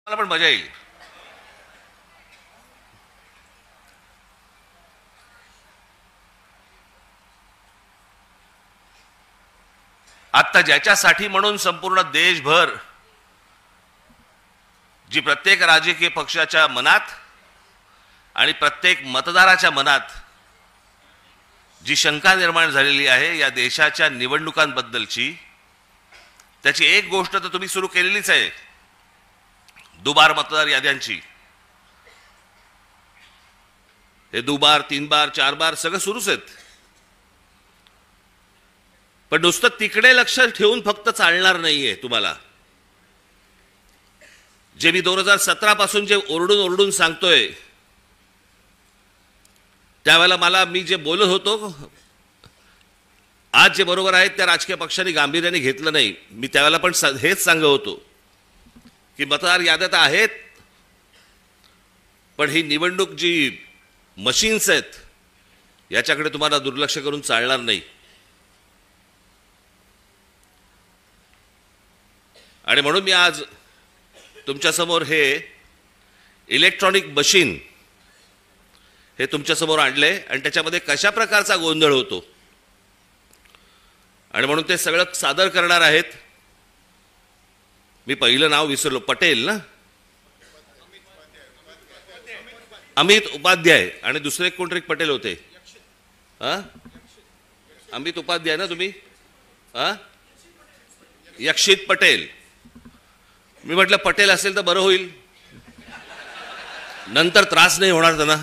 मला पण मजा येईल. आता ज्याच्यासाठी म्हणून संपूर्ण देशभर जी प्रत्येक राजकीय पक्षाच्या मनात आणि प्रत्येक मतदाराच्या मनात जी शंका निर्माण झालेली आहे या देशाच्या निवडणुकांबद्दलची, त्याची एक गोष्ट तर तुम्ही सुरू केलेलीच आहे, दुबार मतदार याद्यांची. हे दुबार, 3 बार, 4 बार सगळं सुरूच आहेत. पण नुसतं तिकडे लक्ष ठेवून फक्त चालणार नाहीये. तुम्हाला जे मी 2017 पासून जे ओरडून ओरडून सांगतोय, त्यावेळेला मी जे बोलत होतो, आज जे बरोबर आहेत त्या राजकीय पक्षांनी गांभीर्याने घेतलं नाही. मी त्यावेळेला पण हेच सांगत होतो की मतदार याद्या तर आहेत, पण ही निवडणूक जी मशीन्स आहेत याच्याकडे तुम्हाला दुर्लक्ष करून चालणार नाही. आणि म्हणून मी आज तुमच्यासमोर हे इलेक्ट्रॉनिक मशीन हे तुमच्यासमोर आणले आणि त्याच्यामध्ये कशा प्रकारचा गोंधळ होतो आणि म्हणून ते सगळं सादर करणार आहेत. मी पहिलं नाव विसरलो, पटेल ना, अमित उपाध्याय, आणि दुसरे कोणतरी पटेल होते. अमित उपाध्याय ना तुम्ही, यक्षित पटेल. मी म्हटलं पटेल असेल तर बरं होईल, नंतर त्रास नाही होणार त्यांना.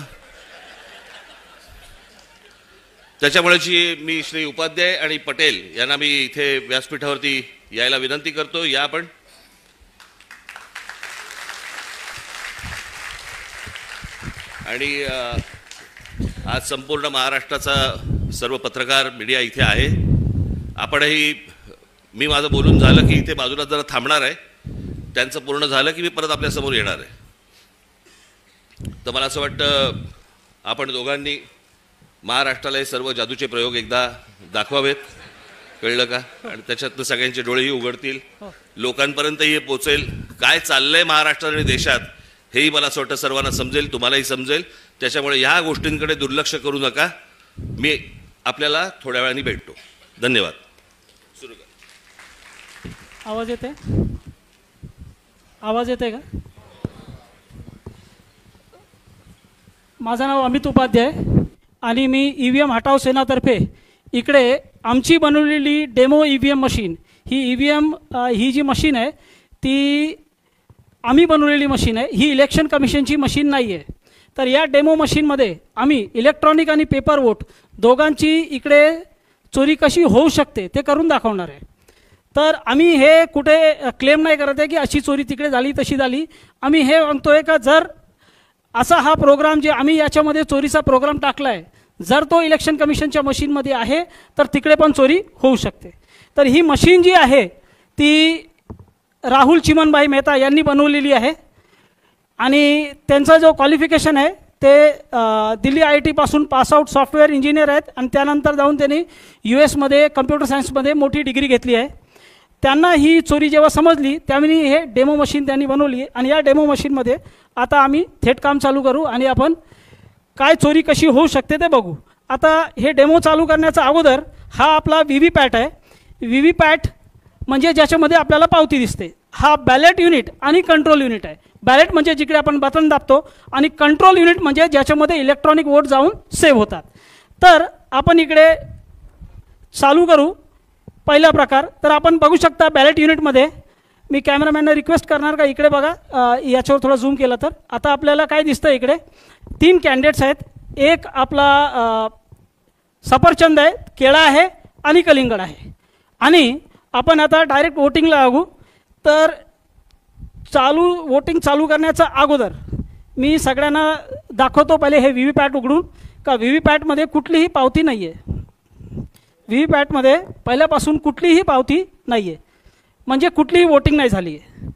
त्याच्यामुळे मी श्री उपाध्याय आणि पटेल यांना मी इथे व्यासपीठावरती यायला विनंती करतो. या आपण. आणि आज संपूर्ण महाराष्ट्राचा सर्व पत्रकार मीडिया इथे आहे. आपणही, मी माझं बोलून झालं की इथे बाजूला जरा थांबणार आहे, त्यांचं पूर्ण झालं की मी परत आपल्यासमोर येणार आहे. तर मला असं वाटतं आपण दोघांनी महाराष्ट्राला हे सर्व जादूचे प्रयोग एकदा दाखवावेत, कळलं का? आणि त्याच्यातनं सगळ्यांचे डोळेही उघडतील, लोकांपर्यंतही हे पोचेल. काय चाललंय महाराष्ट्रात आणि देशात हेही मला असं वाटतं सर्वांना समजेल, तुम्हालाही समजेल. त्याच्यामुळे ह्या गोष्टींकडे दुर्लक्ष करू नका. मी आपल्याला थोड्या वेळाने भेटतो. धन्यवाद. सुरू कर. आवाज येते? आवाज येते का? माझं नाव अमित उपाध्याय आणि मी EVM हटाव सेनातर्फे इकडे आमची बनवलेली डेमो EVM मशीन, ही EVM ही जी मशीन आहे ती आम्ही बनवलेली मशीन आहे, ही इलेक्शन कमिशनची मशीन नाही आहे. तर या डेमो मशीनमध्ये आम्ही इलेक्ट्रॉनिक आणि पेपर वोट दोघांची इकडे चोरी कशी होऊ शकते ते करून दाखवणार आहे. तर आम्ही हे कुठे क्लेम नाही करत आहे की अशी चोरी तिकडे झाली तशी झाली. आम्ही हे म्हणतो आहे का जर असा हा प्रोग्राम जे आम्ही याच्यामध्ये चोरीचा प्रोग्राम टाकला आहे, जर तो इलेक्शन कमिशनच्या मशीनमध्ये आहे तर तिकडे पण चोरी होऊ शकते. तर ही मशीन जी आहे ती राहुल चिमनभाई मेहता यांनी बनवलेली आहे आणि त्यांचा जो क्वालिफिकेशन आहे ते दिल्ली IIT पासून पासआउट सॉफ्टवेअर इंजिनियर आहेत आणि त्यानंतर जाऊन त्यांनी US मध्ये कम्प्युटर सायन्समध्ये मोठी डिग्री घेतली आहे. त्यांना ही चोरी जेव्हा समजली त्यावेळी हे डेमो मशीन त्यांनी बनवली आणि या डेमो मशीनमध्ये आता आम्ही थेट काम चालू करू आणि आपण काय चोरी कशी होऊ शकते ते बघू. आता हे डेमो चालू करण्याचा अगोदर हा आपला VVPAT आहे. VVPAT म्हणजे ज्याच्यामध्ये आपल्याला पावती दिसते. हा बॅलेट युनिट आणि कंट्रोल युनिट आहे. बॅलेट म्हणजे जिकडे आपण बटन दाबतो आणि कंट्रोल युनिट म्हणजे ज्याच्यामध्ये इलेक्ट्रॉनिक वोट जाऊन सेव्ह होतात. तर आपण इकडे चालू करू. पहिला प्रकार तर आपण बघू शकता बॅलेट युनिटमध्ये. मी कॅमेरामॅनला रिक्वेस्ट करणार का इकडे बघा, याच्यावर थोडं झूम केलं तर आता आपल्याला काय दिसतं, इकडे 3 कॅन्डिडेट्स आहेत. एक आपला सफरचंद आहे, केळा आहे आणि कलिंगड आहे. आणि आपण आता डायरेक्ट वोटिंगला लागू. तर वोटिंग चालू करण्याच्या अगोदर मी सगळ्यांना दाखवतो पहिले हे VVPAT उघडून का VVPATमध्ये कुठलीही पावती नाही आहे. VVPATमध्ये पहिल्यापासून कुठलीही पावती नाही आहे, म्हणजे कुठलीही वोटिंग नाही झाली आहे.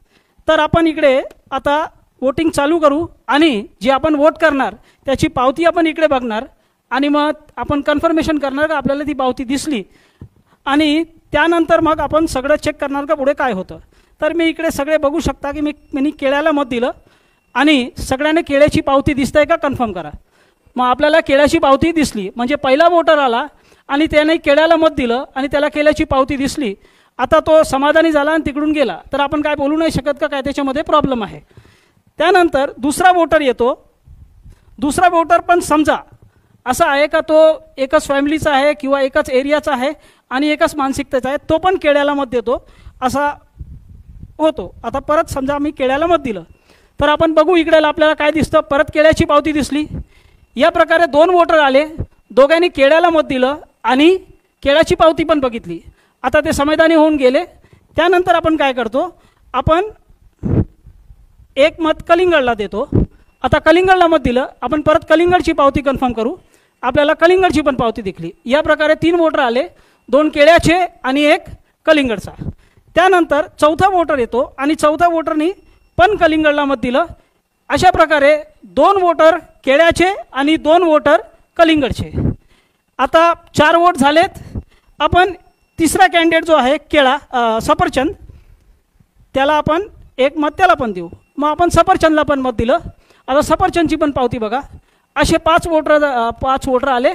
तर आपण इकडे आता वोटिंग चालू करू आणि जे आपण वोट करणार त्याची पावती आपण इकडे बघणार आणि मग आपण कन्फर्मेशन करणार का आपल्याला ती पावती दिसली आणि त्यानंतर मग आपण सगळं चेक करणार का पुढे काय होतं. तर मी इकडे सगळे बघू शकता की मी केळ्याला मत दिलं आणि सगळ्यांना केळ्याची पावती दिसतंय का कन्फर्म करा. मग आपल्याला केळ्याची पावती दिसली, म्हणजे पहिला वोटर आला आणि त्याने केळ्याला मत दिलं आणि त्याला केळ्याची पावती दिसली. आता तो समाधानी झाला आणि तिकडून गेला, तर आपण काय बोलू नाही शकत का काय त्याच्यामध्ये प्रॉब्लेम आहे. त्यानंतर दुसरा वोटर येतो. दुसरा वोटर पण समजा असा आहे का तो एकच फॅमिलीचा आहे किंवा एकच एरियाचा आहे आणि एकच मानसिकतेचा आहे, तो पण केळ्याला मत देतो असा होतो. आता परत समजा मी केळ्याला मत दिलं, तर आपण बघू इकडे आपल्याला काय दिसतं, परत केळ्याची पावती दिसली. या प्रकारे 2 वोटर आले, दोघांनी केळ्याला मत दिलं आणि केळ्याची पावती पण बघितली. आता ते समाधानी होऊन गेले. त्यानंतर आपण काय करतो, आपण एक मत कलिंगडला देतो. आता कलिंगडला मत दिलं, आपण परत कलिंगडची पावती कन्फर्म करू. आपल्याला कलिंगडची पण पावती दिसली. या प्रकारे 3 वोटर आले, 2 केळ्याचे आणि 1 कलिंगडचा. त्यानंतर चौथा वोटर येतो आणि चौथा वोटरनी पण कलिंगडला मत दिलं. अशा प्रकारे 2 वोटर केळ्याचे आणि 2 वोटर कलिंगडचे. आता 4 वोट झालेत. आपण तिसरा कॅन्डिडेट जो आहे सफरचंद, त्याला आपण 1 मत त्याला पण देऊ. मग आपण सफरचंदला पण मत दिलं. आता सफरचंदची पण पावती बघा. असे 5 वोटर आले.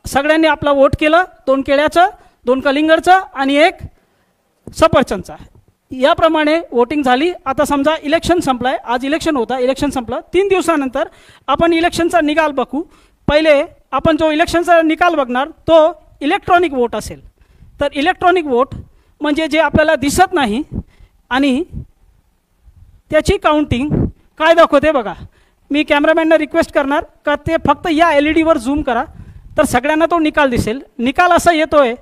सगळ्यांनी आपला वोट केलं, 2 केळ्याचं, 2 कलिंगडचं आणि 1 सफरचंदचा. याप्रमाणे वोटिंग झाली. आता समजा इलेक्शन संपलं आहे, आज इलेक्शन होता, इलेक्शन संपलं. 3 दिवसानंतर आपण इलेक्शनचा निकाल बघू. पहिले आपण जो इलेक्शनचा निकाल बघणार तो इलेक्ट्रॉनिक वोट असेल. तर इलेक्ट्रॉनिक वोट म्हणजे जे आपल्याला दिसत नाही आणि त्याची काउंटिंग काय दाखवते बघा. मी कॅमेरामॅनना रिक्वेस्ट करणार का ते फक्त या LED वर झूम करा, तर सगळ्यांना तो निकाल दिसेल. निकाल असा येतो आहे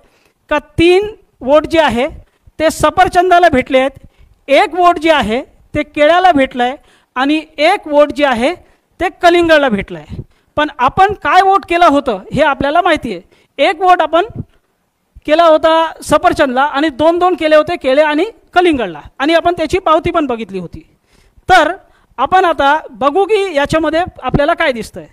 का 3 वोट जे आहे ते सफरचंदाला भेटले आहेत, 1 वोट जे आहे ते केळ्याला भेटलं आहे आणि 1 वोट जे आहे ते कलिंगडला भेटलं आहे. पण आपण काय वोट केलं होतं हे आपल्याला माहिती आहे. 1 वोट आपण केला होता सफरचंदला आणि 2 केले होते केळे आणि कलिंगडला आणि आपण त्याची पावती पण बघितली होती. तर आपण आता बघू की याच्यामध्ये आपल्याला काय दिसतंय.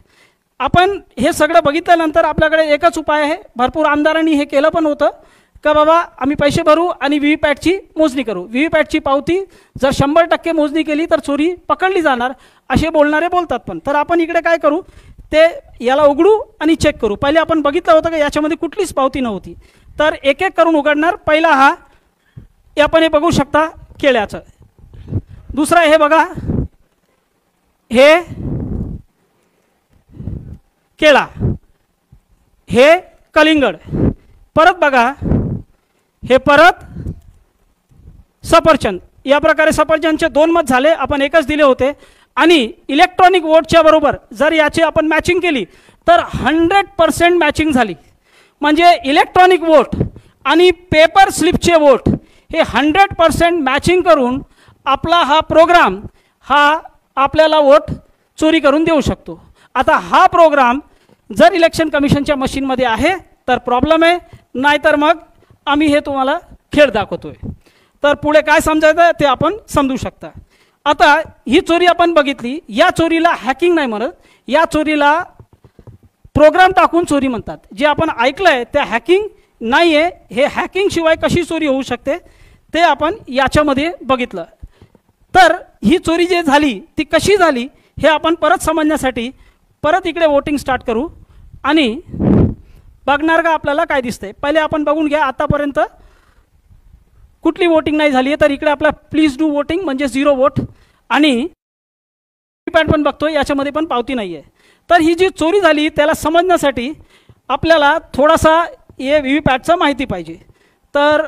आपण हे सगळं बघितल्यानंतर आपल्याकडे एकच उपाय आहे. भरपूर आमदारांनी हे केलं पण होतं का बाबा आम्ही पैसे भरू आणि VVPATची मोजणी करू. VVPATची पावती जर 100% मोजणी केली तर चोरी पकडली जाणार असे बोलणारे बोलतात. पण तर आपण इकडे काय करू, ते याला उघडू आणि चेक करू. पहिले आपण बघितलं होतं की याच्यामध्ये कुठलीच पावती नव्हती. तर एक करून उघडणार. पहिला हा आपण हे बघू शकता केळ्याचं. दुसरा हे बघा, हे केळा, हे कलिंगड. परत बघा, हे परत सफरचंद. या प्रकारे सफरचंदचे 2 मत झाले, आपण एकच दिले होते. आणि इलेक्ट्रॉनिक वोटच्या बरोबर जर याची आपण मॅचिंग केली तर 100% मॅचिंग झाली. म्हणजे इलेक्ट्रॉनिक वोट आणि पेपर स्लिपचे वोट हे 100% मॅचिंग करून आपला हा प्रोग्राम हा आपल्याला वोट चोरी करून देऊ शकतो. आता हा प्रोग्राम जर इलेक्शन कमिशनच्या मशीनमध्ये आहे तर प्रॉब्लेम आहे, नाहीतर मग आम्ही हे तुम्हाला खेळ दाखवतोय. तर पुढे काय समजायचं ते आपण समजू शकता. आता ही चोरी आपण बघितली. या चोरीला हॅकिंग नाही म्हणत, या चोरीला प्रोग्राम टाकून चोरी म्हणतात. जे आपण ऐकलंय ते हॅकिंग नाही आहे. हे हॅकिंग शिवाय कशी चोरी होऊ शकते ते आपण याच्यामध्ये बघितलं. तर ही चोरी जे झाली ती कशी झाली हे आपण परत समजण्यासाठी परत इकडे वोटिंग स्टार्ट करू आणि बघणार का आपल्याला काय दिसतंय. पहिले आपण बघून घ्या आतापर्यंत कुठली वोटिंग नाही झाली आहे. तर इकडे आपला प्लीज डू वोटिंग म्हणजे 0 वोट आणि VVPAT पण बघतो, याच्यामध्ये पण पावती नाही आहे. तर ही जी चोरी झाली त्याला समजण्यासाठी आपल्याला थोडासा हे VVPATचं माहिती पाहिजे. तर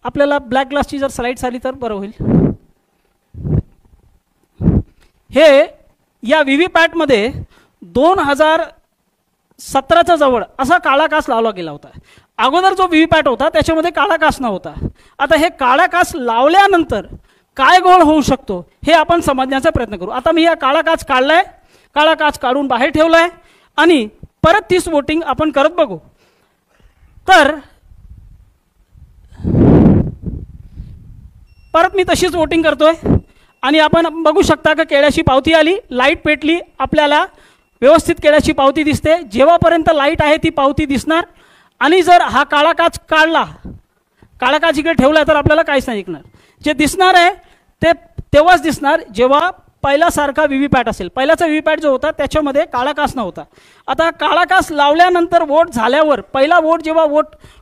आपल्याला ब्लॅक ग्लासची जर स्लाईड्स आली तर बरं होईल. हे या VVPATमध्ये 2017च्या जवळ असा काळा काच लावला गेला होता. अगोदर जो VVPAT होता त्याच्यामध्ये काळा काच नव्हता. आता हे काळा काच लावल्यानंतर काय गोळ होऊ शकतो हे आपण समजण्याचा प्रयत्न करू. आता मी हा काळा काच काढलाय, काळा काच काढून बाहेर ठेवलाय आणि परत 30 वोटिंग आपण करत बघू. तर परत मी तशीच वोटिंग करतोय आणि आपण बघू शकता की केळ्याची पावती आली, लाईट पेटली, आपल्याला व्यवस्थित केळ्याची पावती दिसते. जेव्हापर्यंत लाईट आहे ती पावती दिसणार. आणि जर हा काळा काच काढला, काळा काच इकडे ठेवला तर आपल्याला काहीच नाही दिसणार. जे दिसणार आहे ते तेव्हाच दिसणार जेव्हा पहिल्यासारखा व्हीव्हीपॅट असेल. पहिल्याचा व्हीव्हीपॅट जो होता त्याच्यामध्ये काळा कास नव्हता. आता काळा कास लावल्यानंतर वोट झाल्यावर पहिला वोट जेव्हा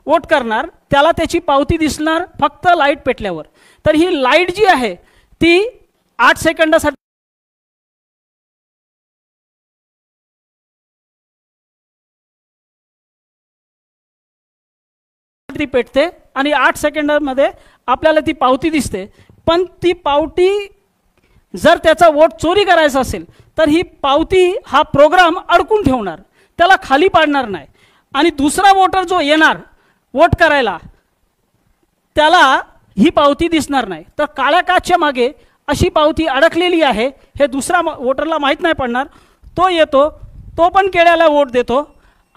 वोट करणार त्याला त्याची पावती दिसणार फक्त लाईट पेटल्यावर. तर ही लाईट जी आहे ती 8 सेकंदासाठी ती पेटते आणि 8 सेकंदामध्ये आपल्याला ती पावती दिसते. पण ती पावती जर त्याचा वोट चोरी करायचा असेल तर ही पावती हा प्रोग्राम अडकून ठेवणार, त्याला खाली पाडणार नाही. आणि दुसरा वोटर जो येणार वोट करायला त्याला ही पावती दिसणार नाही. तर काळ्या काचच्या मागे अशी पावती अडकलेली आहे हे दुसरा वोटरला माहीत नाही पडणार. तो येतो, तो पण केळ्याला वोट देतो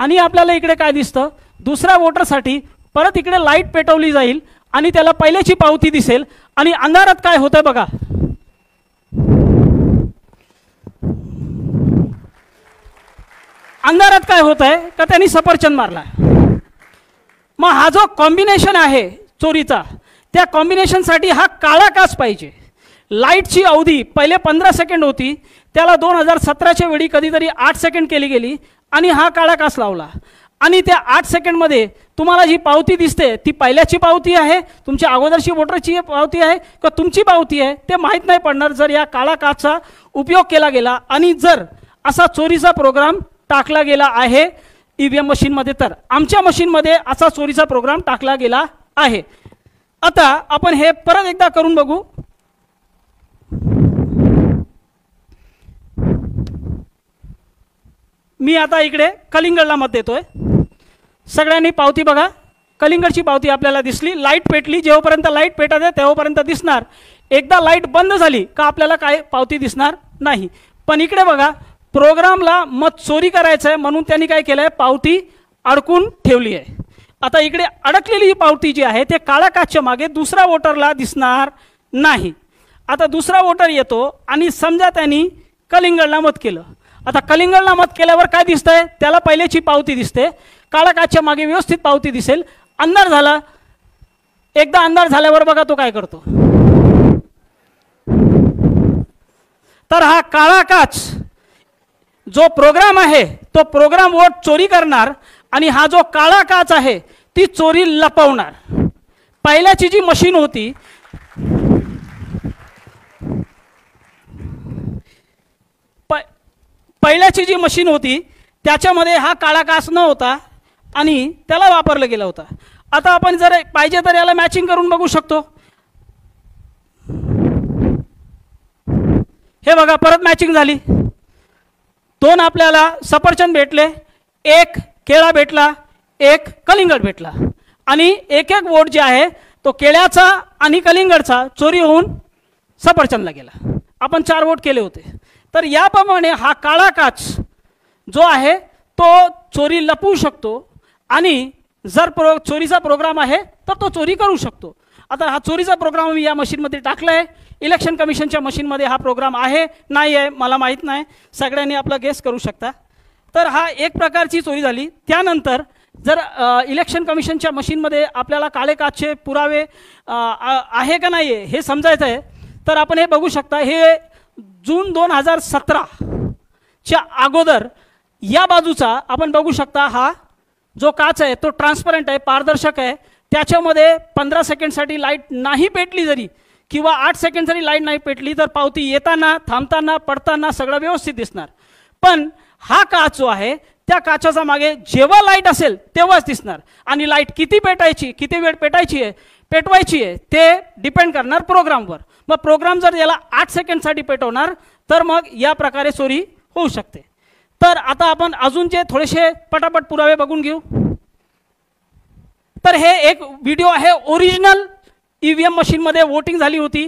आणि आपल्याला इकडे काय दिसतं, दुसऱ्या वोटरसाठी परत इकडे लाईट पेटवली जाईल आणि त्याला पहिल्याची पावती दिसेल. आणि अंधारात काय होतं बघा, अंधारात काय होत आहे का त्यांनी सफरचंद मारला. मग हा जो कॉम्बिनेशन आहे चोरीचा, त्या कॉम्बिनेशनसाठी हा काळा काच पाहिजे. लाईटची अवधी पहिले 15 सेकंड होती, त्याला 2017च्या वेळी कधीतरी 8 सेकंड केली गेली आणि हा काळा काच लावला. आणि त्या 8 सेकंडमध्ये तुम्हाला जी पावती दिसते ती पहिल्याची पावती आहे, तुमच्या अगोदरची वोटरची पावती आहे का तुमची पावती आहे ते माहीत नाही पडणार जर या काळा काचचा उपयोग केला गेला आणि जर असा चोरीचा प्रोग्राम टाकला गेला आहे ईव्हीएम मशीनमध्ये. तर आमच्या मशीनमध्ये असा चोरीचा प्रोग्राम टाकला गेला आहे. आता आपण हे परत एकदा करून बघू. मी आता इकडे कलिंगडला मत देतोय. सगळ्यांनी पावती बघा, कलिंगडची पावती आपल्याला दिसली, लाईट पेटली. जेव्हापर्यंत लाईट पेटत आहे तेव्हापर्यंत दिसणार. एकदा लाईट बंद झाली का आपल्याला काय पावती दिसणार नाही. पण इकडे बघा, प्रोग्रामला मत चोरी करायचं आहे म्हणून त्यांनी काय केलं आहे, पावती अडकून ठेवली आहे. आता इकडे अडकलेली ही पावती जी आहे ते काळ्या काचच्या मागे दुसरा वोटरला दिसणार नाही. आता दुसरा वोटर येतो आणि समजा त्यांनी कलिंगडला मत केलं. आता कलिंगडला मत केल्यावर काय दिसतंय, त्याला पहिल्याची पावती दिसते, काळ्या काचच्या मागे व्यवस्थित पावती दिसेल. अंधार झाला, एकदा अंधार झाल्यावर बघा तो काय करतो. तर हा काळा काच जो प्रोग्राम आहे तो प्रोग्राम वोट चोरी करणार आणि हा जो काळा काच आहे ती चोरी लपवणार. पहिल्याची जी मशीन होती पहिल्याची जी मशीन होती त्याच्यामध्ये हा काळा काच न होता आणि त्याला वापरला गेला होता. आता आपण जर पाहिजे तर याला मॅचिंग करून बघू शकतो. हे बघा, परत मॅचिंग झाली. 2 आपल्याला सफरचंद भेटले, 1 केळा भेटला, 1 कलिंगड भेटला आणि एक वोट जे आहे तो केळ्याचा आणि कलिंगडचा चोरी होऊन सफरचंदला गेला. आपण 4 वोट केले होते. तर याप्रमाणे हा काळा काच जो आहे तो चोरी लपवू शकतो आणि जर चोरीचा प्रोग्राम आहे तर तो चोरी करू शकतो. आता हा चोरीचा प्रोग्राम मी या मशीनमध्ये टाकला आहे. इलेक्शन कमिशनच्या मशीनमध्ये हा प्रोग्राम आहे नाही आहे मला माहीत नाही, सगळ्यांनी आपला गेस करू शकता. तर हा एक प्रकारची चोरी झाली. त्यानंतर जर इलेक्शन कमिशनच्या मशीनमध्ये आपल्याला काळे काचचे पुरावे आहे का नाही आहे हे समजायचं आहे तर आपण हे बघू शकता. हे जून 2017च्या अगोदर या बाजूचा आपण बघू शकता. हा जो काच आहे तो ट्रान्सपरंट आहे, पारदर्शक आहे. त्याच्यामध्ये 15 सेकंडसाठी लाईट नाही पेटली जरी किंवा 8 सेकंड जरी लाईट नाही पेटली तर पावती येताना थांबताना पडताना सगळं व्यवस्थित दिसणार. पण हा काच जो आहे त्या काचाचा मागे जेव्हा लाईट असेल तेव्हाच दिसणार आणि लाईट किती पेटायची, किती वेळ पेटवायची आहे ते डिपेंड करणार प्रोग्रामवर. मग प्रोग्राम जर याला 8 सेकंडसाठी पेटवणार तर मग या प्रकारे चोरी होऊ शकते. तर आता आपण अजून जे थोडेसे पटापट पुरावे बघून घेऊ. तर हे एक व्हिडिओ आहे, ओरिजिनल ईव्हीएम मशीनमध्ये वोटिंग झाली होती.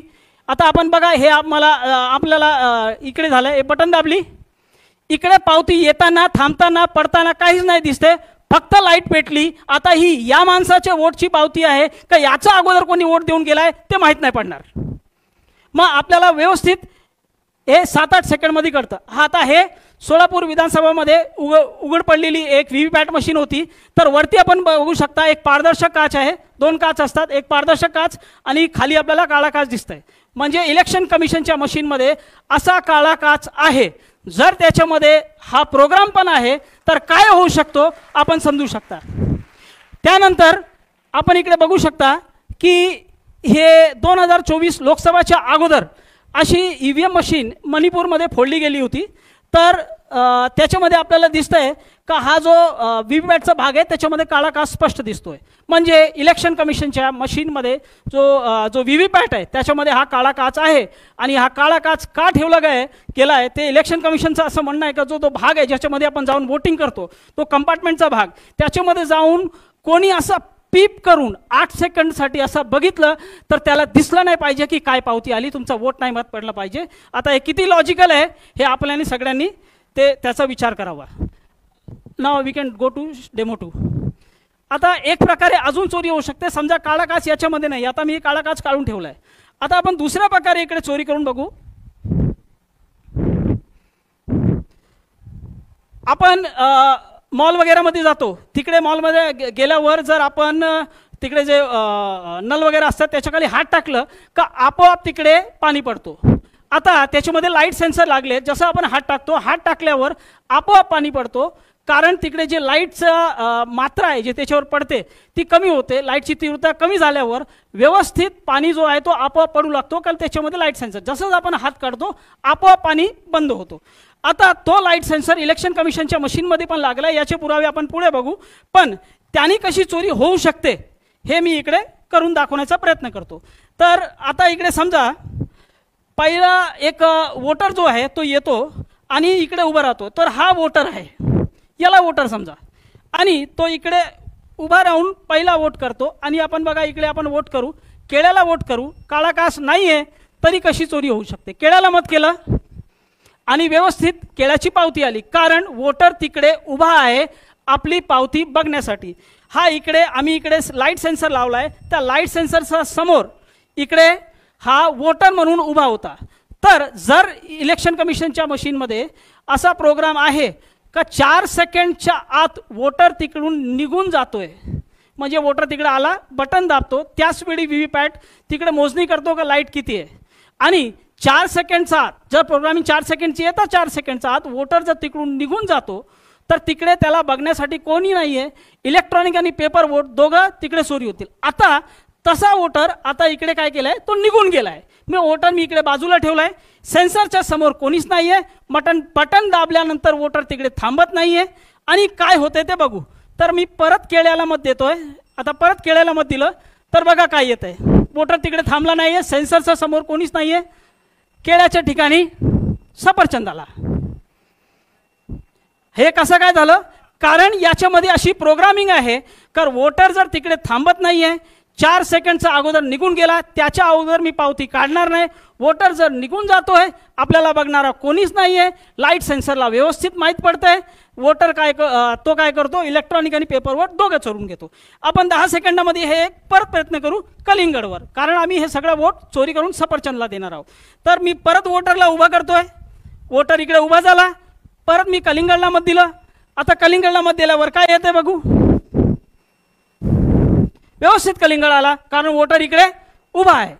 आता आपण बघा, हे आपल्याला इकडे झालं, हे बटन दाबली, इकडे पावती येताना थांबताना पडताना काहीच नाही दिसते, फक्त लाईट पेटली. आता ही या माणसाच्या वोटची पावती आहे का याच्या अगोदर कोणी वोट देऊन गेलाय ते माहीत नाही पडणार. मग आपल्याला व्यवस्थित हे 7-8 सेकंडमध्ये कळतं. हा आता हे सोलापूर विधानसभामध्ये उघड पडलेली एक व्हीव्हीपॅट मशीन होती. तर वरती आपण बघू शकता एक पारदर्शक काच आहे, 2 काच असतात, एक पारदर्शक काच आणि खाली आपल्याला काळा काच दिसतंय. म्हणजे इलेक्शन कमिशनच्या मशीनमध्ये असा काळा काच आहे. जर त्याच्यामध्ये हा प्रोग्राम पण आहे तर काय होऊ शकतो आपण समजू शकता. त्यानंतर आपण इकडे बघू शकता की हे 2024 लोकसभाच्या अगोदर अशी EVM मशीन मणिपूरमध्ये फोडली गेली होती. तर त्याच्यामध्ये आपल्याला दिसतंय का हा जो व्हीव्हीपॅटचा भाग आहे त्याच्यामध्ये काळा काच स्पष्ट दिसतोय. म्हणजे इलेक्शन कमिशनच्या मशीनमध्ये जो व्हीव्हीपॅट आहे त्याच्यामध्ये हा काळा काच आहे. आणि हा काळा काच का ठेवला गेला आहे ते इलेक्शन कमिशनचं असं म्हणणं आहे का जो भाग आहे ज्याच्यामध्ये आपण जाऊन वोटिंग करतो तो कंपार्टमेंटचा भाग, त्याच्यामध्ये जाऊन कोणी असं पीप करून 8 सेकंडसाठी असं बघितलं तर त्याला दिसलं नाही पाहिजे की काय पावती आली, तुमचा वोट नाही मत पडला पाहिजे. आता हे किती लॉजिकल आहे हे आपल्याला सगळ्यांनी त्याचा विचार करावा. Now we can go to demo 2. आता एक प्रकारे अजून चोरी होऊ शकते. समजा काळा काच याच्यामध्ये नाही, आता मी काळा काच काढून ठेवलाय. आता आपण दुसऱ्या प्रकारे इकडे चोरी करून बघू. आपण मॉल वगैरेमध्ये जातो, तिकडे मॉलमध्ये गेल्यावर जर आपण तिकडे जे नल वगैरे असतात त्याच्याखाली हात टाकलं का आपोआप तिकडे पाणी पडतो. आता त्याच्यामध्ये लाईट सेन्सर लागले, जसं आपण हात टाकतो, हात टाकल्यावर आपोआप पाणी पडतो. कारण तिकडे जे लाईटचं मात्रा आहे जे त्याच्यावर पडते ती कमी होते. लाईटची तीव्रता कमी झाल्यावर व्यवस्थित पाणी जो आहे तो आपोआप पडू लागतो, कारण त्याच्यामध्ये लाईट सेन्सर, जसंच आपण हात काढतो आपोआप पाणी बंद होतो. आता तो लाईट सेन्सर इलेक्शन कमिशनच्या मशीनमध्ये पण लागला. याचे पुरावे आपण पुढे बघू. पण त्याने कशी चोरी होऊ शकते हे मी इकडे करून दाखवण्याचा प्रयत्न करतो. तर आता इकडे समजा पहिला एक वोटर जो आहे तो येतो आणि इकडे उभा राहतो. तर हा वोटर आहे, याला वोटर समजा, आणि तो इकडे उभा राहून पहिला वोट करतो. आणि आपण बघा इकडे आपण वोट करू, केळ्याला वोट करू, काळा काच नाही आहे तरी कशी चोरी होऊ शकते. केळ्याला मत केलं आणि व्यवस्थित केळ्याची पावती आली, कारण वोटर तिकडे उभा आहे आपली पावती बघण्यासाठी. हा इकडे आम्ही इकडे लाईट सेन्सर लावला आहे, त्या लाईट सेन्सरच्या समोर इकडे हा वोटर म्हणून उभा होता. तर जर इलेक्शन कमिशनच्या मशीनमध्ये असा प्रोग्राम आहे का 4 सेकंडच्या आत वोटर तिकडून निघून जातोय, म्हणजे वोटर तिकडे आला, बटन दाबतो, त्याच वेळी व्हीव्हीपॅट तिकडे मोजणी करतो का लाईट किती आहे. आणि 4 सेकंडचा आत जर प्रोग्रामिंग 4 सेकंडची आहे तर 4 सेकंडचा आत वोटर जर तिकडून निघून जातो तर तिकडे त्याला बघण्यासाठी कोणी नाही आहे. इलेक्ट्रॉनिक आणि पेपर वोट दोघं तिकडे चोरी होतील. आता तसा वोटर आता इकडे काय केलाय तो निघून गेलाय. वोटर मी इकडे बाजूला ठेवलाय, सेन्सरच्या समोर कोणीच नाही आहे. बटन दाबल्यानंतर वोटर तिकडे थांबत नाही आहे. आणि काय होते ते बघू. तर मी परत केळ्याला मत देतोय. आता परत केळ्याला मत दिलं तर बघा काय येत आहे. वोटर तिकडे थांबला नाही आहे, सेन्सरच्या समोर कोणीच नाही आहे, केळ्याच्या ठिकाणी सफरचंद आला. हे कसं काय झालं? कारण याच्यामध्ये अशी प्रोग्रामिंग आहे तर वोटर जर तिकडे थांबत नाही आहे, 4 सेकंडचा अगोदर निघून गेला, त्याच्या अगोदर मी पावती काढणार नाही. वोटर जर निघून जातोय, आपल्याला बघणारा कोणीच नाही आहे, लाईट सेन्सरला व्यवस्थित माहीत पडतंय, वोटर तो काय करतो, इलेक्ट्रॉनिक आणि पेपर वोट दोघं चोरून घेतो. आपण 10 सेकंदामध्ये हे एक परत प्रयत्न करू कलिंगडवर, कारण आम्ही हे सगळं वोट चोरी करून सफरचंदला देणार आहोत. तर मी परत वोटरला उभा करतोय, वोटर इकडे उभा झाला, परत मी कलिंगडला मत दिलं. आता कलिंगडला मत दिल्यावर काय येते बघू. व्यवस्थित कलिंगड आला, कारण वोटर इकडे उभा आहे.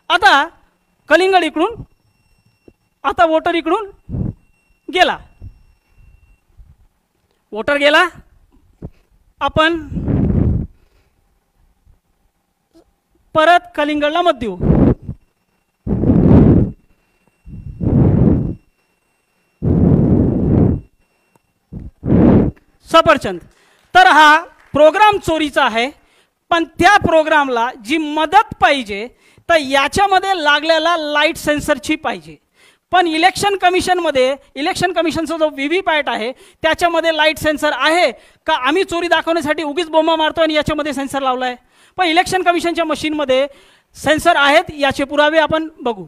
आता कलिंगड इकडून, आता वोटर इकडून गेला, वोटर गेला. आपण परत कलिंगडला मत देऊ. सफरचंद. तर हा प्रोग्राम चोरीचा आहे, पण त्या प्रोग्रामला जी मदत पाहिजे तर याच्यामध्ये लागलेला लाईट सेन्सरची पाहिजे. पण इलेक्शन कमिशनचा जो व्हीव्हीपॅट आहे त्याच्यामध्ये लाईट सेन्सर आहे का? आम्ही चोरी दाखवण्यासाठी उगीच बोंबा मारतो आणि याच्यामध्ये सेन्सर लावला आहे. पण इलेक्शन कमिशनच्या मशीनमध्ये सेन्सर आहेत, याचे पुरावे आपण बघू.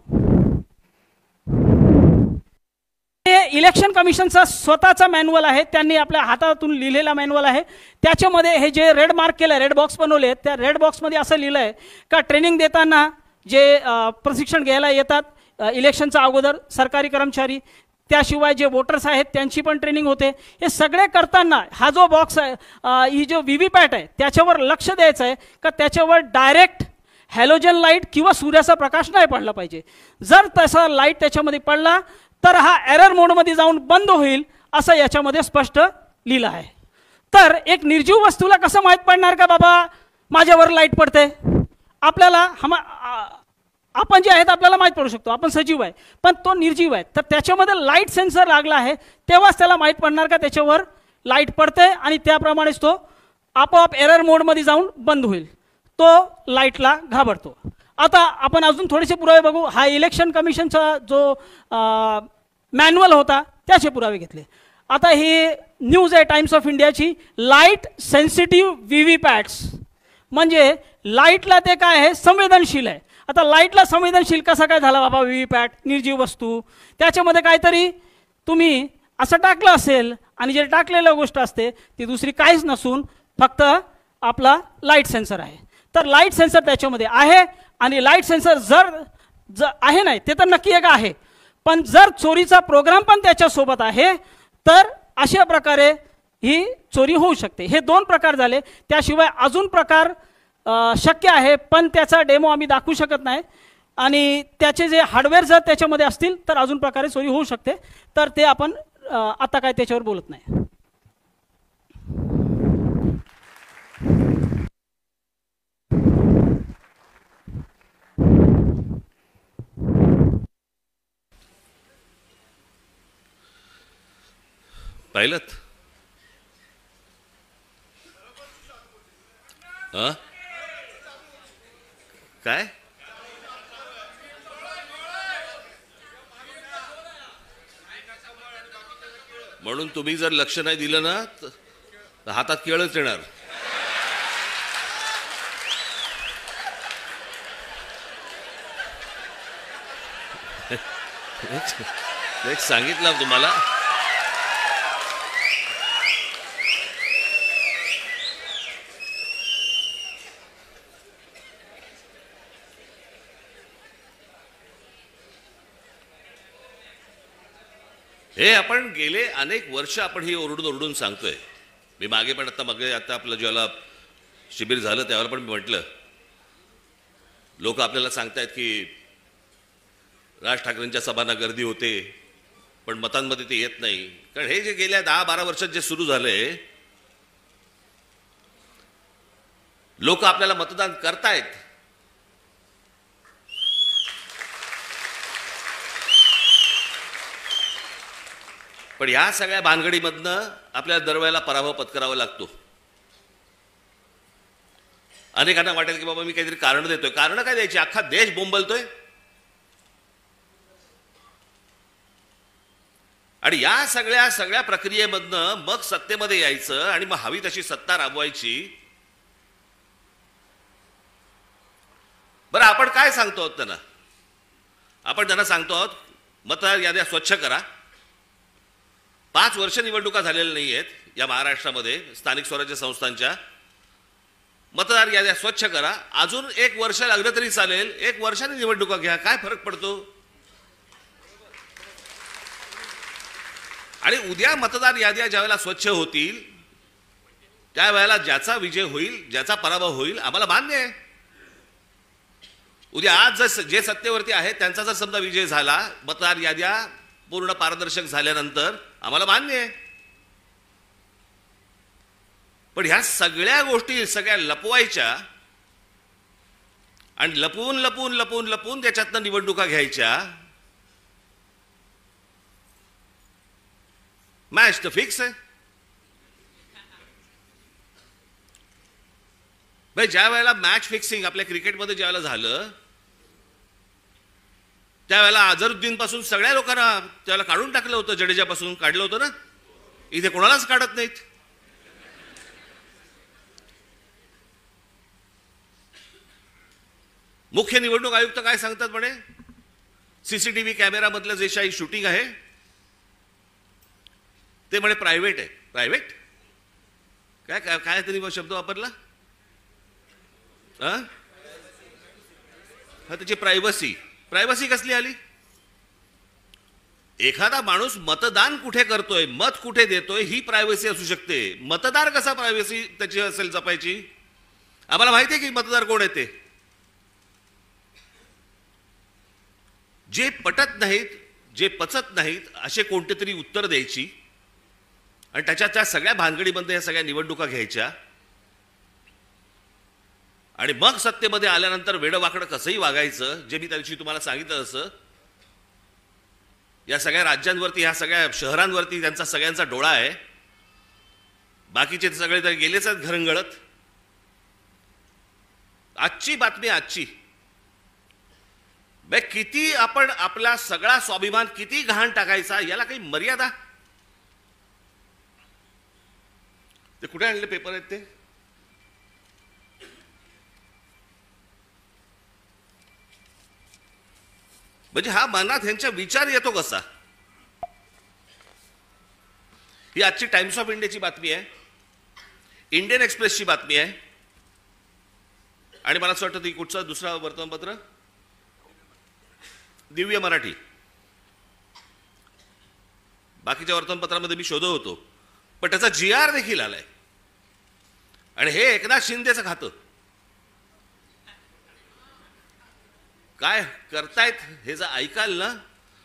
हे इलेक्शन कमिशनचा स्वतःचा मॅन्युअल आहे, त्यांनी आपल्या हातातून लिहिलेला मॅन्युअल आहे. त्याच्यामध्ये हे जे रेड मार्क केलं, रेड बॉक्स बनवले, त्या रेड बॉक्समध्ये असं लिहिलं आहे का ट्रेनिंग देताना जे प्रशिक्षण घ्यायला येतात इलेक्शनच्या अगोदर सरकारी कर्मचारी, त्याशिवाय जे वोटर्स आहेत त्यांची पण ट्रेनिंग होते. हे सगळे करताना हा जो बॉक्स आहे, ही जो व्हीव्हीपॅट आहे, त्याच्यावर लक्ष द्यायचं आहे का त्याच्यावर डायरेक्ट हॅलोजन लाईट किंवा सूर्याचा प्रकाश नाही पडला पाहिजे. जर तसा लाईट त्याच्यामध्ये पडला तर हा एरर मोडमध्ये जाऊन बंद होईल, असं याच्यामध्ये स्पष्ट लिहिलं आहे. तर एक निर्जीव वस्तूला कसं माहीत पडणार का बाबा माझ्यावर लाईट पडते? आपल्याला आपण जे आहेत आपल्याला माहीत पडू शकतो, आपण सजीव आहे, पण तो निर्जीव आहे. तर त्याच्यामध्ये लाईट सेन्सर लागला आहे, तेव्हाच त्याला माहीत पडणार का त्याच्यावर लाईट पडते, आणि त्याप्रमाणेच तो आपोआप एरर मोडमध्ये जाऊन बंद होईल. तो लाईटला घाबरतो. आता आपण अजून थोडेसे पुरावे बघू. हा इलेक्शन कमिशनचा जो मॅन्युअल होता त्याचे पुरावे घेतले. आता ही न्यूज आहे टाइम्स ऑफ इंडियाची, लाईट सेन्सिटिव्ह व्हीव्हीपॅट्स, म्हणजे लाईटला ते काय आहे, संवेदनशील आहे. आता लाईटला संवेदनशील कसा काय झाला बाबा व्हीव्हीपॅट, निर्जीव वस्तू, त्याच्यामध्ये काहीतरी तुम्ही असं टाकलं असेल, आणि जे टाकलेलं गोष्ट असते ती दुसरी काहीच नसून फक्त आपला लाईट सेन्सर आहे. तर लाईट सेन्सर त्याच्यामध्ये आहे, आणि लाईट सेन्सर जर आहे नाही ते तर नक्की एक आहे, पण जर चोरीचा प्रोग्राम पण त्याच्यासोबत आहे तर अशा प्रकारे ही चोरी होऊ शकते. हे 2 प्रकार झाले. त्याशिवाय अजून प्रकार शक्य आहे, पण त्याचा डेमो आम्ही दाखवू शकत नाही, आणि त्याचे जे हार्डवेअर जर त्याच्यामध्ये असतील तर अजून प्रकारे चोरी होऊ शकते. तर ते आपण आता काय त्याच्यावर बोलत नाही. पाहिलंत काय? म्हणून तुम्ही जर लक्ष नाही दिलं ना तर हातात केळच येणार. एक सांगितलं तुम्हाला, हे आपण गेले अनेक वर्ष आपण ही ओरडून ओरडून सांगतोय. मी मागे पण आता आपलं ज्याला शिबिर झालं त्यावेळेला पण मी म्हटलं, लोक आपल्याला सांगतायत की राज ठाकरेंच्या सभांना गर्दी होते पण मतांमध्ये ते येत नाही. कारण हे जे गेल्या 10-12 वर्षात जे सुरू झालंय, लोक आपल्याला मतदान करतायत, पण या सगळ्या भानगडीमधनं आपल्याला दरवेळेला पराभव पत्करावा लागतो. अनेकांना वाटेल की बाबा मी काहीतरी कारण देतोय. कारण काय द्यायची, अख्खा देश बोंबलतोय. आणि या सगळ्या प्रक्रियेमधनं मग सत्तेमध्ये यायचं आणि मग हवी तशी सत्ता राबवायची. बरं, आपण काय सांगतो आहोत त्यांना? आपण त्यांना सांगतो आहोत मतदार याद्या स्वच्छ करा. 5 वर्ष निवडणुका झालेल्या नाही आहेत या महाराष्ट्रामध्ये स्थानिक स्वराज्य संस्थांच्या. मतदार याद्या स्वच्छ करा. अजून 1 वर्ष लागलं तरी चालेल, 1 वर्षाने निवडणुका घ्या, काय फरक पडतो? आणि उद्या मतदार याद्या ज्यावेळेला स्वच्छ होतील त्यावेळेला ज्याचा विजय होईल, ज्याचा पराभव होईल, आम्हाला मान्य आहे. उद्या आज जे सत्तेवरती आहेत त्यांचा जर समजा विजय झाला, मतदार याद्या पूर्ण पारदर्शक झाल्यानंतर, आम्हाला मान्य आहे. पण ह्या सगळ्या गोष्टी सगळ्या लपवायच्या आणि लपवून लपवून लपवून लपवून त्याच्यातनं निवडणुका घ्यायच्या. मॅच तर फिक्स आहे भाई. ज्या वेळेला मॅच फिक्सिंग आपल्या क्रिकेटमध्ये ज्या वेळेला झालं त्यावेळेला अझरुद्दीन पासून सगळ्या लोकांना त्यावेळेला काढून टाकलं होतं. जडेजापासून काढलं होतं ना. इथे कोणालाच काढत नाहीत. मुख्य निवडणूक आयुक्त काय सांगतात म्हणे, सीसीटीव्ही कॅमेरा मधलं जे काही शूटिंग आहे ते म्हणे प्रायव्हेट आहे. प्रायव्हेट काय काय काय त्यांनी शब्द वापरला? हा, त्याची प्रायव्हसी. प्रायव्हसी कसली आली? एखादा माणूस मतदान कुठे करतोय, मत कुठे देतोय, ही प्रायव्हसी असू शकते. मतदार कसा प्रायव्हसी त्याची असेल जपायची? आम्हाला माहिती आहे की मतदार कोण आहे ते. जे पटत नाहीत, जे पचत नाहीत असे कोणते तरी उत्तर द्यायची आणि त्या सगळ्या भानगडीमध्ये या सगळ्या निवडणुका घ्यायच्या आणि मग सत्तेमध्ये आल्यानंतर वेडवाकडं कसंही वागायचं. जे मी त्या दिवशी तुम्हाला सांगितलं तसं या सगळ्या राज्यांवरती, ह्या सगळ्या शहरांवरती त्यांचा सगळ्यांचा डोळा आहे. बाकीचे सगळे तर गेलेच आहेत घरंगळत. आजची बातमी, आजची किती आपण आपला सगळा स्वाभिमान किती घाण टाकायचा, याला काही मर्यादा? ते कुठे आणले पेपर आहेत ते? म्हणजे हा मनात ह्यांचा विचार येतो कसा? ही आजची टाइम्स ऑफ इंडियाची बातमी आहे, इंडियन एक्सप्रेसची बातमी आहे आणि मला असं वाटतं ती कुठचं दुसरा वर्तमानपत्र, दिव्य मराठी. बाकीच्या वर्तमानपत्रामध्ये मी शोधत होतो पण त्याचा GR देखील आलाय आणि हे एकनाथ शिंदेचं खातं. काय करतायत हे जर ऐकाल ना,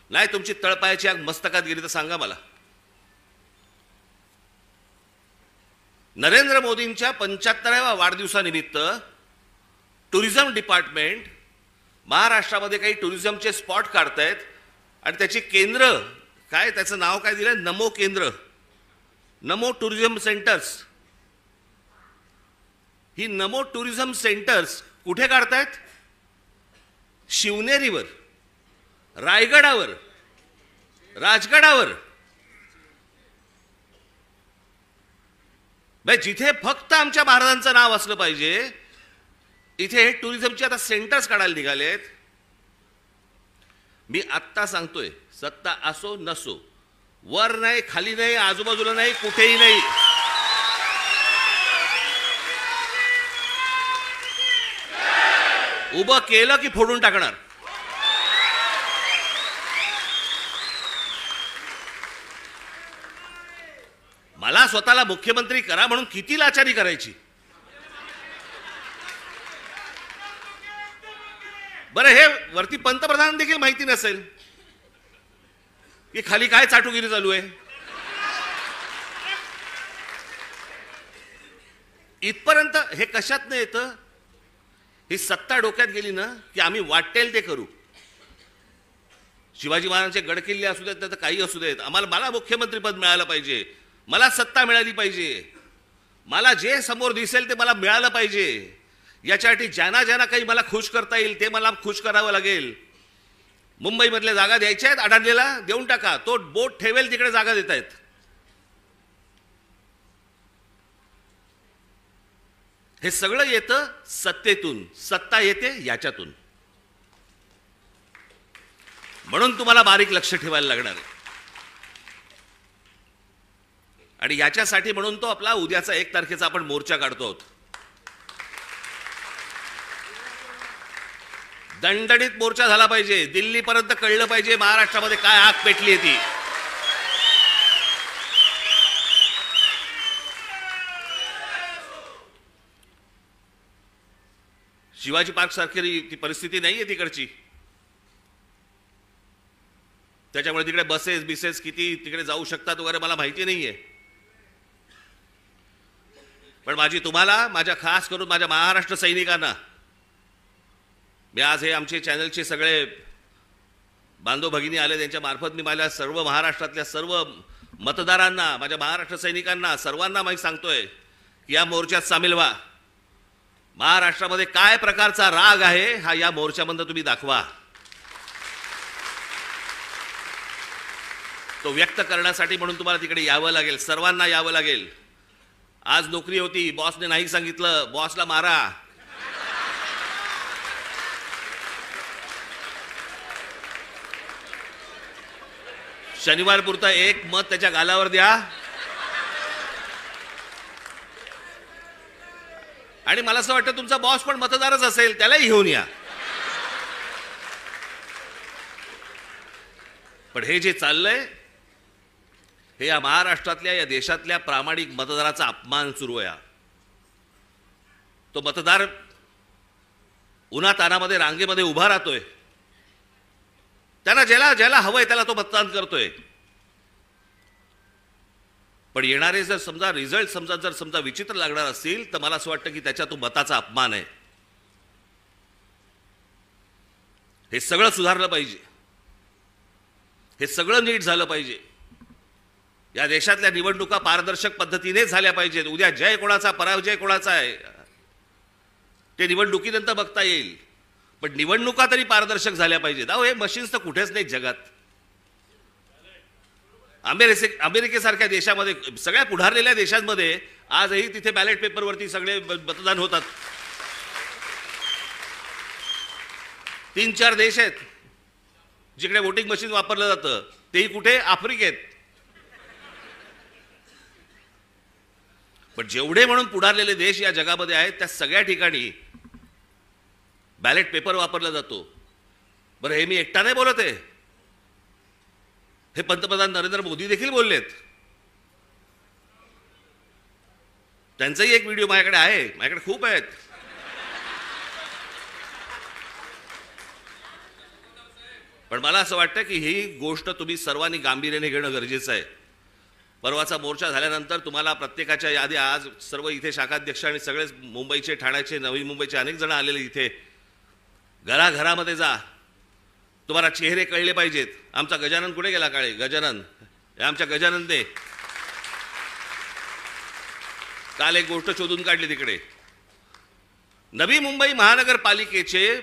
नाही तुमची तळपायाची आग मस्तकात गेली तर सांगा मला. नरेंद्र मोदींच्या 75व्या वाढदिवसानिमित्त टुरिझम डिपार्टमेंट महाराष्ट्रामध्ये काही टुरिझमचे स्पॉट काढतायत आणि त्याची केंद्र, काय त्याचं नाव काय दिलंय, नमो केंद्र, नमो टुरिझम सेंटर्स. ही नमो टुरिझम सेंटर्स कुठे काढतायत? शिवनेरीवर, रायगडावर, राजगडावर. जिथे फक्त आमच्या महाराजांचं नाव असलं पाहिजे इथे हे टुरिझमचे आता सेंटर्स काढायला निघालेत. मी आत्ता सांगतोय, सत्ता असो नसो, वर नाही, खाली नाही, आजूबाजूला नाही, कुठेही नाही, उभं केलं की फोडून टाकणार. मला स्वतःला मुख्यमंत्री करा म्हणून किती लाचारी करायची? बरं, हे वरती पंतप्रधान देखील माहिती नसेल की खाली काय चाटुगिरी चालू आहे. इथपर्यंत हे कशात नाही येतं? ही सत्ता डोक्यात गेली ना की आम्ही वाटेल ते करू. शिवाजी महाराजांचे गडकिल्ले असू देत तर काही असू देत, मला मुख्यमंत्रीपद मिळालं पाहिजे, मला सत्ता मिळाली पाहिजे, मला जे समोर दिसेल ते मला मिळालं पाहिजे. याच्यासाठी ज्यांना ज्यांना काही मला खुश करता येईल ते मला खुश करावं लागेल. मुंबईमधल्या जागा द्यायच्या आहेत, अडाणलेला देऊन टाका, तो बोट ठेवेल तिकडे जागा देत आहेत. हे सगळं येतं सत्तेतून, सत्ता येते याच्यातून. म्हणून तुम्हाला बारीक लक्ष ठेवायला लागणार आहे. आणि याच्यासाठी म्हणून तो आपला उद्याचा 1 तारखेचा आपण मोर्चा काढतो आहोत. दणदणीत मोर्चा झाला पाहिजे, दिल्लीपर्यंत कळलं पाहिजे महाराष्ट्रामध्ये काय आग पेटली आहे ती. शिवाजी पार्क सारखी ती परिस्थिती नाहीये तिकडची. त्याच्यामुळे तिकडे बसेस किती तिकडे जाऊ शकतात वगैरे मला माहिती नाहीये. पण माझी तुम्हाला, माझ्या खास करून माझ्या महाराष्ट्र सैनिकांना, मी आज हे आमचे चॅनलचे सगळे बांधव भगिनी आले त्यांच्या मार्फत मी माझ्या सर्व महाराष्ट्रातल्या सर्व मतदारांना, माझ्या महाराष्ट्र सैनिकांना सर्वांना मी सांगतोय की या मोर्चात सामील व्हा. महाराष्ट्रामध्ये काय प्रकारचा राग आहे हा या मोर्चामध्ये तुम्ही दाखवा. तो व्यक्त करण्यासाठी म्हणून तुम्हाला तिकडे यावं लागेल, सर्वांना यावं लागेल. आज नोकरी होती, बॉसने नाही सांगितलं, बॉसला मारा. शनिवार पुरता 1 मत त्याच्या गालावर द्या. आणि मला असं वाटतं तुमचा बॉस पण मतदारच असेल, त्यालाही घेऊन या. पण हे जे चाललंय हे या महाराष्ट्रातल्या, या देशातल्या प्रामाणिक मतदाराचा अपमान सुरू आहे. तो मतदार उन्हातानामध्ये रांगेमध्ये उभा राहतोय, त्यांना ज्याला हवंय त्याला तो मतदान करतोय. पण येणारे जर समजा रिझल्ट समजा विचित्र लागणार असतील तर मला असं वाटतं की त्याच्या तो मताचा अपमान आहे. हे सगळं सुधारलं पाहिजे, हे सगळं नीट झालं पाहिजे. या देशातल्या निवडणुका पारदर्शक पद्धतीने झाल्या पाहिजेत. उद्या जय कोणाचा पराजय कोणाचा आहे ते निवडणुकीनंतर बघता येईल, पण निवडणुका तरी पारदर्शक झाल्या पाहिजेत. अहो हे मशीन्स तर कुठेच नाहीत जगात. अमेरिकेसारख्या देशामध्ये, सगळ्या पुढारलेल्या देशांमध्ये आजही तिथे बॅलेट पेपरवरती सगळे मतदान होतात. 3-4 देश आहेत जिकडे वोटिंग मशीन वापरलं जातं, तेही कुठे? आफ्रिकेत. पण जेवढे म्हणून पुढारलेले देश या जगामध्ये आहेत त्या सगळ्या ठिकाणी बॅलेट पेपर वापरला जातो. बरं, हे मी एकटा नाही बोलत आहे, हे पंतप्रधान नरेंद्र मोदी देखील बोललेत. त्यांचाही एक व्हिडिओ माझ्याकडे आहे, माझ्याकडे खूप आहेत. पण मला असं वाटतं की ही गोष्ट तुम्ही सर्वांनी गांभीर्याने घेणं गरजेचं आहे. परवाचा मोर्चा झाल्यानंतर तुम्हाला प्रत्येकाच्या यादी, आज सर्व इथे शाखाध्यक्ष आणि सगळेच मुंबईचे, ठाण्याचे, नवी मुंबईचे अनेक जण आलेले इथे, घराघरामध्ये जा, तुम्हाला चेहरे कळले पाहिजेत. आमचा गजानन कुठे गेला? काळे गजानन, हे आमच्या गजानन दे. काल एक गोष्ट शोधून काढली तिकडे. नवी मुंबई महानगरपालिकेचे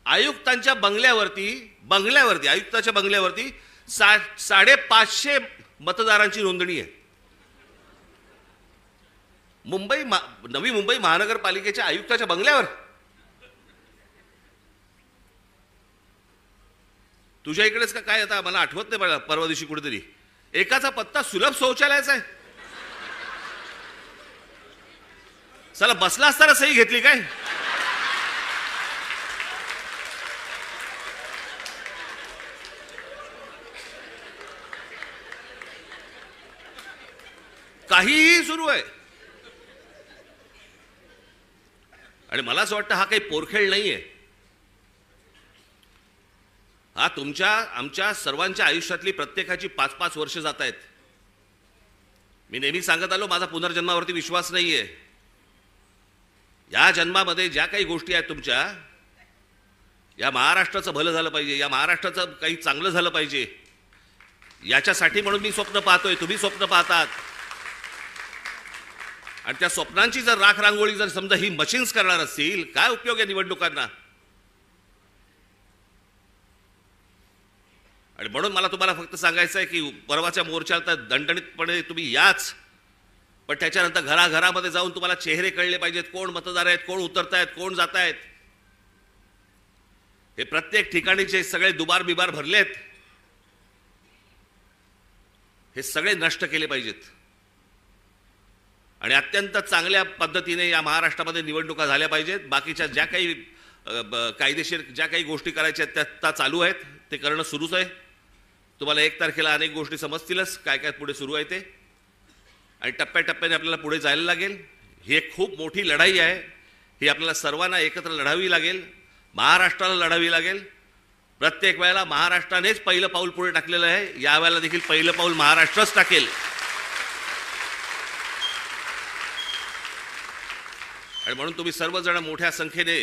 आयुक्तांच्या बंगल्यावरती आयुक्ताच्या बंगल्यावरती 550 मतदारांची नोंदणी आहे. नवी मुंबई महानगरपालिकेच्या आयुक्ताच्या बंगल्यावर. तुझ्या इकडेच का काय? आता मला आठवत नाही, मला परवा दिवशी कुठेतरी एकाचा पत्ता सुलभ शौचालयाचा आहे. चला, बसला असताना सही घेतली काय? काहीही सुरू आहे. आणि मला असं वाटतं हा काही पोरखेळ नाहीये. हा आमच्या सर्वांच्या आयुष्यातली प्रत्येकाची 5-5 वर्ष जात आहेत. मी नेहमी सांगत आलो, माझा पुनर्जन्मावरती विश्वास नाहीये. या जन्मामध्ये ज्या काही गोष्टी आहेत तुमच्या, या महाराष्ट्राचं भलं झालं पाहिजे, या महाराष्ट्राचं काही चांगलं झालं पाहिजे, याच्यासाठी म्हणून मी स्वप्न पाहतोय, तुम्ही स्वप्न पाहतात. आणि त्या स्वप्नांची जर राखरांगोळी जर समजा ही मशीन्स करणार असतील, काय उपयोग आहे निवडणुकांना? आणि म्हणून मला तुम्हाला फक्त सांगायचं आहे की परवाच्या मोर्चाला तर दणदणीतपणे तुम्ही याच, पण त्याच्यानंतर घराघरामध्ये जाऊन तुम्हाला चेहरे कळले पाहिजेत, कोण मतदार आहेत, कोण उतरतायत, कोण जात आहेत. हे प्रत्येक ठिकाणीचे सगळे दुबार बिबार भरलेत, हे सगळे नष्ट केले पाहिजेत. आणि अत्यंत चांगल्या पद्धतीने या महाराष्ट्रामध्ये निवडणुका झाल्या पाहिजेत. बाकीच्या ज्या काही कायदेशीर ज्या काही गोष्टी करायच्या आहेत त्या चालू आहेत, ते करणं सुरूच आहे. तुम्हाला 1 तारखेला अनेक गोष्टी समजतीलच काय काय पुढे सुरू आहे ते. आणि टप्प्याटप्प्याने आपल्याला पुढे जायला लागेल. ही एक खूप मोठी लढाई आहे, ही आपल्याला सर्वांना एकत्र लढावी लागेल, महाराष्ट्राला लढावी लागेल. प्रत्येक वेळेला महाराष्ट्रानेच पहिलं पाऊल पुढे टाकलेलं आहे, यावेळेला देखील पहिलं पाऊल महाराष्ट्रच टाकेल. आणि म्हणून तुम्ही सर्वजण मोठ्या संख्येने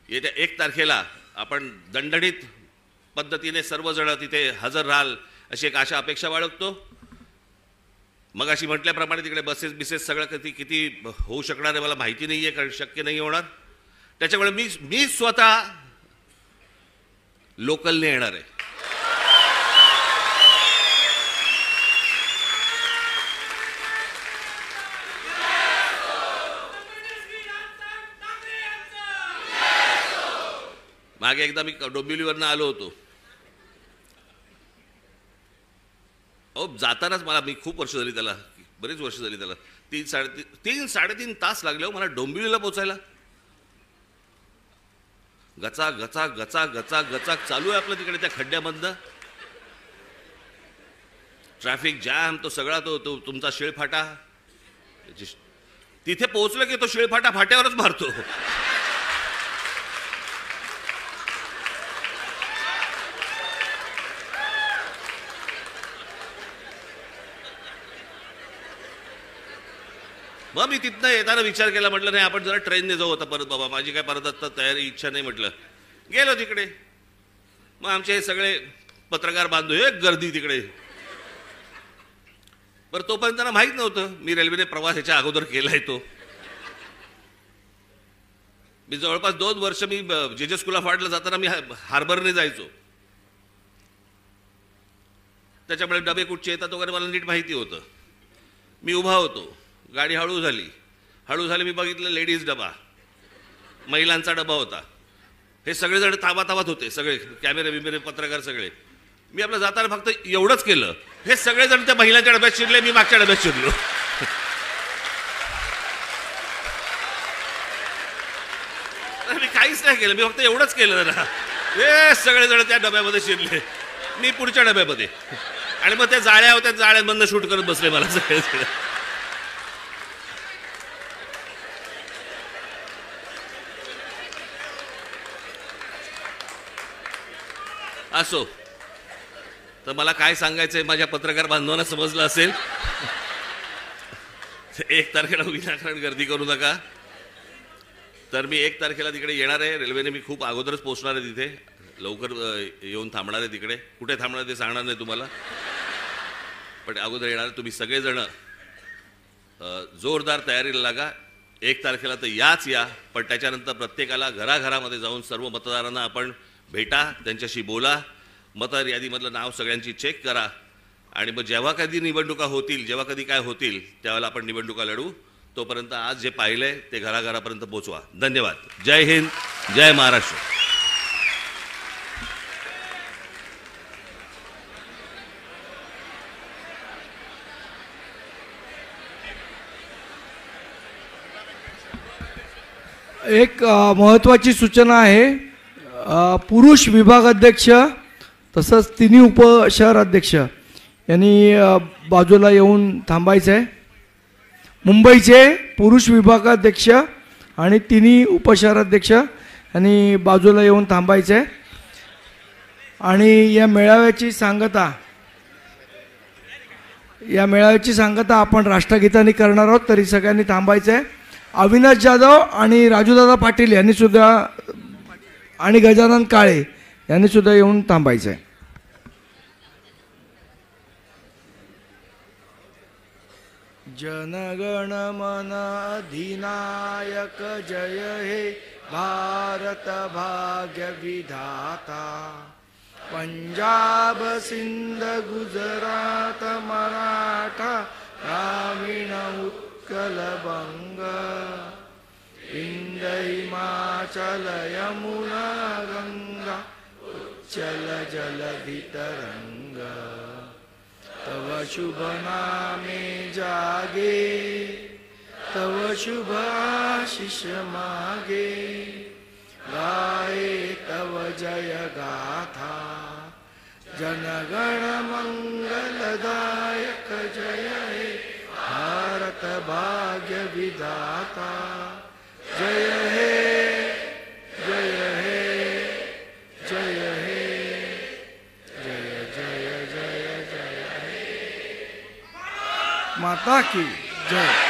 येत्या 1 तारखेला आपण दणदणीत पद्धतीने सर्वजण तिथे हजर राहाल अशी एक आशा अपेक्षा बाळगतो. मग अशी म्हटल्याप्रमाणे तिकडे बसेस सगळं किती होऊ शकणार आहे मला माहिती नाही आहे, कारण शक्य नाही होणार. त्याच्यामुळे मी स्वतः लोकलने येणार आहे. मागे एकदा मी डोंबिवलीवरनं आलो होतो. जातानाच मी खूप वर्ष झाली त्याला, बरेच वर्ष झाली त्याला, 3-3.5 तास लागले हो मला डोंबिवलीला पोहोचायला. गचा गचा गचा गचा गचा चालू आहे आपलं तिकडे त्या खड्ड्यामधनं. ट्रॅफिक जॅम, तो सगळा तो तो तुमचा शिळफाटा. तिथे पोहोचलं की तो शिळफाटा फाट्यावरच मारतो. मग मी तिथनं येताना विचार केला, म्हटलं नाही आपण जरा ट्रेनने जाऊ आता परत. बाबा माझी काय परत आता तयारी इच्छा नाही म्हटलं. गेलो तिकडे. मग आमचे हे सगळे पत्रकार बांधव, एक गर्दी तिकडे. बरं तोपर्यंत त्यांना माहीत नव्हतं मी रेल्वेने प्रवास ह्याच्या अगोदर केलाय तो. मी जवळपास 2 वर्ष मी जे स्कूल ऑफ आर्टला जाताना मी हार्बरने जायचो. त्याच्यामुळे डबे कुठचे येतात वगैरे मला नीट माहिती होतं. मी उभा होतो, गाडी हळू झाली, मी बघितलं लेडीज डबा, महिलांचा डबा होता. हे सगळेजण ताबाताबात होते, सगळे कॅमेरे बिमेरे पत्रकार सगळे. मी आपलं जाताना फक्त एवढंच केलं, हे सगळेजण त्या महिलांच्या डब्यात शिरले, मी मागच्या डब्यात शिरलो. मी काहीच नाही केलं, मी फक्त एवढंच केलं जरा. हे सगळेजण त्या डब्यामध्ये शिरले, मी पुढच्या डब्यामध्ये. आणि मग त्या जाळ्या होत्या, जाळ्यांमधनं शूट करत बसले मला सगळे. असो, तर मला काय सांगायचंय माझ्या पत्रकार बांधवांना समजलं असेल. 1 तारखेला विनाकारण गर्दी करू नका. तर मी 1 तारखेला तिकडे येणार आहे. रेल्वेने मी खूप अगोदरच पोहोचणार आहे तिथे, लवकर येऊन थांबणार आहे तिकडे. कुठे थांबणार ते सांगणार नाही तुम्हाला, पण अगोदर येणार. तुम्ही सगळेजण जोरदार तयारीला लागा. 1 तारखेला तर या, पण त्याच्यानंतर प्रत्येकाला घराघरामध्ये जाऊन सर्व मतदारांना आपण भेटा, त्यांच्याशी बोला, मतदार यादीमधलं नाव सगळ्यांची चेक करा. आणि मग जेव्हा कधी निवडणुका होतील, जेव्हा कधी काय होतील, त्यावेळेला आपण निवडणुका लढू. तोपर्यंत आज जे पाहिलंय ते घराघरापर्यंत पोचवा. धन्यवाद. जय हिंद, जय महाराष्ट्र. एक महत्त्वाची सूचना आहे. पुरुष विभागाध्यक्ष तसंच तिन्ही उपशहराध्यक्ष यांनी बाजूला येऊन थांबायचं आहे. मुंबईचे पुरुष विभागाध्यक्ष आणि तिन्ही उपशहराध्यक्ष यांनी बाजूला येऊन थांबायचं आहे. आणि या मेळाव्याची सांगता आपण राष्ट्रगीताने करणार आहोत, तरी सगळ्यांनी थांबायचं आहे. अविनाश जाधव आणि राजूदादा पाटील यांनी सुद्धा आणि गजानन काळे यांनी सुद्धा येऊन थांबायचं आहे. जनगण मन अधिनायक जय हे भारत भाग्य विधाता. पंजाब सिंध गुजरात मराठा ग्रामीण उत्कल बंग. इंद हिमाचल यमुना गंगा उच्चल जलधि तरंग. तव शुभ नामे जागे, तव शुभ आशीष मागे. गाये तव जय गाथा, जनगण मंगलदायक जय हे भारत भाग्य विधाता. जय हे, जय हे, जय हे, जय जय जय जय हे. माता की जय.